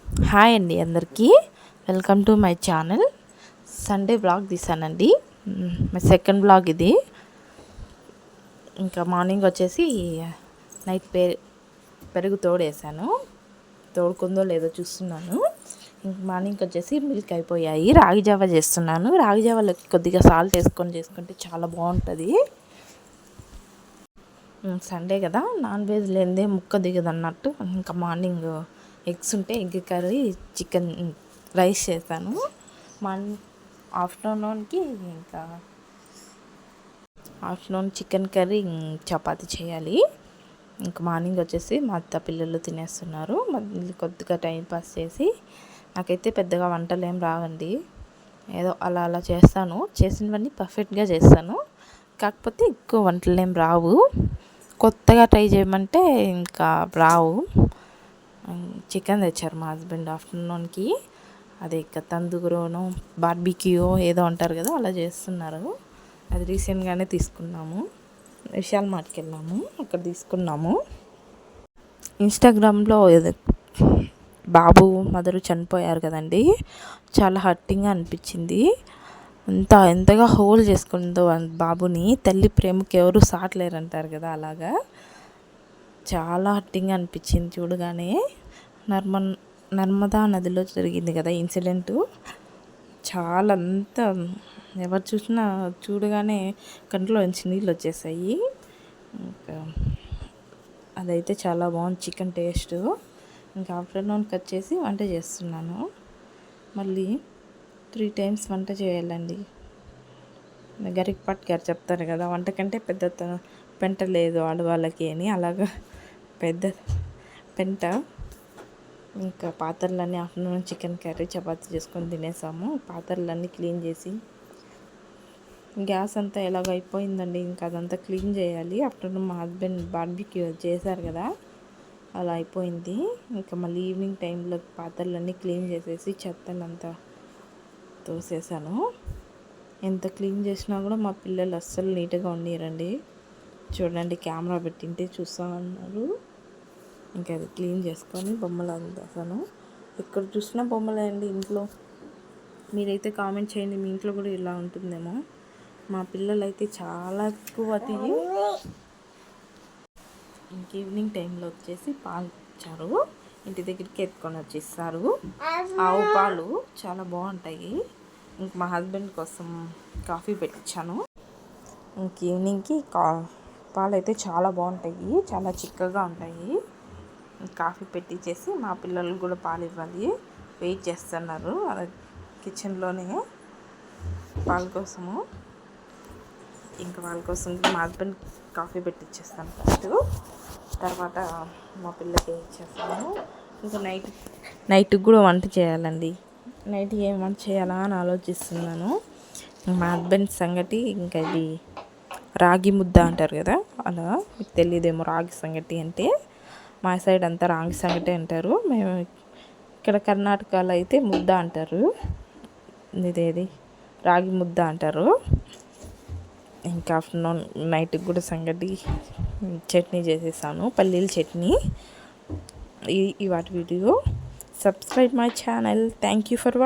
Hi అండి అందరికీ, welcome to my channel. Sunday blog తీసానండి. మై సెకండ్ బ్లాగ్ ఇది. ఇంకా మార్నింగ్ వచ్చేసి నైట్ పెరుగు తోడేసాను. తోడుకుందో లేదో చూస్తున్నాను. ఇంక మార్నింగ్ వచ్చేసి మిల్క్ అయిపోయాయి. రాగి జావ చేస్తున్నాను. రాగి జావలోకి కొద్దిగా సాల్ట్ వేసుకొని చేసుకుంటే చాలా బాగుంటుంది. సండే కదా, నాన్ వెజ్ లేనిదే ముక్క దిగదు అన్నట్టు. ఇంకా మార్నింగ్ ఎగ్స్ ఉంటే ఎగ్ కర్రీ, చికెన్ రైస్ చేశాను. ఆఫ్టర్నూన్కి ఇంకా చికెన్ కర్రీ, చపాతి చేయాలి. ఇంకా మార్నింగ్ వచ్చేసి మా అత్త పిల్లలు తినేస్తున్నారు. మళ్ళీ కొద్దిగా టైం పాస్ చేసి, నాకైతే పెద్దగా వంటలు ఏం రావండి. ఏదో అలా అలా చేస్తాను. చేసినవన్నీ పర్ఫెక్ట్గా చేస్తాను. కాకపోతే ఎక్కువ వంటలు ఏం రావు. కొత్తగా ట్రై చేయమంటే ఇంకా రావు. చికెన్ తెచ్చారు మా హస్బెండ్ ఆఫ్టర్నూన్కి. అదే ఇక తందూరోను బార్బిక్యూ ఏదో అంటారు కదా, అలా చేస్తున్నారు. అది రీసెంట్గానే తీసుకున్నాము. విశాల్ మార్ట్కి వెళ్ళాము, అక్కడ తీసుకున్నాము. ఇన్స్టాగ్రామ్లో బాబు మదరు చనిపోయారు కదండి, చాలా హర్టింగ్గా అనిపించింది. ఎంతగా హోల్ చేసుకుందో బాబుని. తల్లి ప్రేమకి ఎవరు సాటలేరంటారు కదా, అలాగా చాలా హర్టింగ్గా అనిపించింది చూడగానే. నర్మదా నదిలో జరిగింది కదా ఇన్సిడెంటు. చాలా ఎవరు చూసినా చూడగానే కంట్లో నుంచి నీళ్ళు వచ్చేసాయి. ఇంకా అదైతే చాలా బాగుంది చికెన్ టేస్ట్. ఇంకా ఆఫ్టర్నూన్కి వచ్చేసి వంట చేస్తున్నాను. మళ్ళీ 3 times వంట చేయాలండి. గరికపాటి గారు చెప్తారు కదా, వంట కంటే పెద్ద పెంట లేదు ఆడవాళ్ళకి అని. అలాగా పెద్ద పెంట. ఇంకా పాత్రలన్నీ ఆఫ్టర్నూన్ చికెన్ కర్రీ, చపాతీ చేసుకొని తినేసాము. పాత్రలన్నీ క్లీన్ చేసి, గ్యాస్ అంతా ఎలాగ అయిపోయిందండి. ఇంకా అదంతా క్లీన్ చేయాలి. ఆఫ్టర్నూన్ మా హస్బెండ్ బార్బిక్యూ చేశారు కదా, అలా అయిపోయింది. ఇంకా మళ్ళీ ఈవినింగ్ టైంలో పాత్రలన్నీ క్లీన్ చేసేసి చెత్తనంతా తోసేసాను. ఎంత క్లీన్ చేసినా కూడా మా పిల్లలు అస్సలు నీట్గా ఉండేరండి. చూడండి, కెమెరా పెట్టింటే చూస్తూ ఉన్నారు. ఇంకా అది క్లీన్ చేసుకొని బొమ్మలు అందేసాను. ఎక్కడ చూసినా బొమ్మలే అండి ఇంట్లో. మీరైతే కామెంట్ చేయండి, మీ ఇంట్లో కూడా ఇలా ఉంటుందేమో. మా పిల్లలు అయితే చాలా ఎక్కువ ఇంక ఈవినింగ్ టైంలో వచ్చేసి పాలు ఇచ్చారు. ఇంటి దగ్గరికి ఎత్తుకొని వచ్చేస్తారు. ఆవు పాలు చాలా బాగుంటాయి. ఇంక మా హస్బెండ్ కోసం కాఫీ పెట్టించాను. ఇంక ఈవినింగ్కి పాలు అయితే చాలా బాగుంటాయి, చాలా చిక్కగా ఉంటాయి. కాఫీ పెట్టించేసి మా పిల్లలకు కూడా పాలు ఇవ్వాలి. వెయిట్ చేస్తున్నారు అలా కిచెన్లోనే పాల కోసము. ఇంకా వాళ్ళ కోసం మా హస్బెండ్ కాఫీ పెట్టించేస్తాను ఫస్ట్, తర్వాత మా పిల్లకి ఇచ్చేస్తాను. ఇంకా నైట్కి కూడా వంట చేయాలండి. నైట్ ఏం వంట చేయాలా అని ఆలోచిస్తున్నాను. మా హస్బెండ్ సంగటి, ఇంకా ఇది రాగి ముద్ద అంటారు కదా, అలా మీకు తెలియదేమో. రాగి సంగటి అంటే మా సైడ్ అంతా రాగి సంగటి అంటారు. మేము ఇక్కడ కర్ణాటకలో అయితే ముద్ద అంటారు. ఇదేది రాగి ముద్ద అంటారు. ఇంకా ఆఫ్టర్నూన్ నైట్కి కూడా సంగటి చట్నీ చేసేసాను, పల్లీల చట్నీ. ఈ వాటి video. Subscribe my channel. Thank you for watching.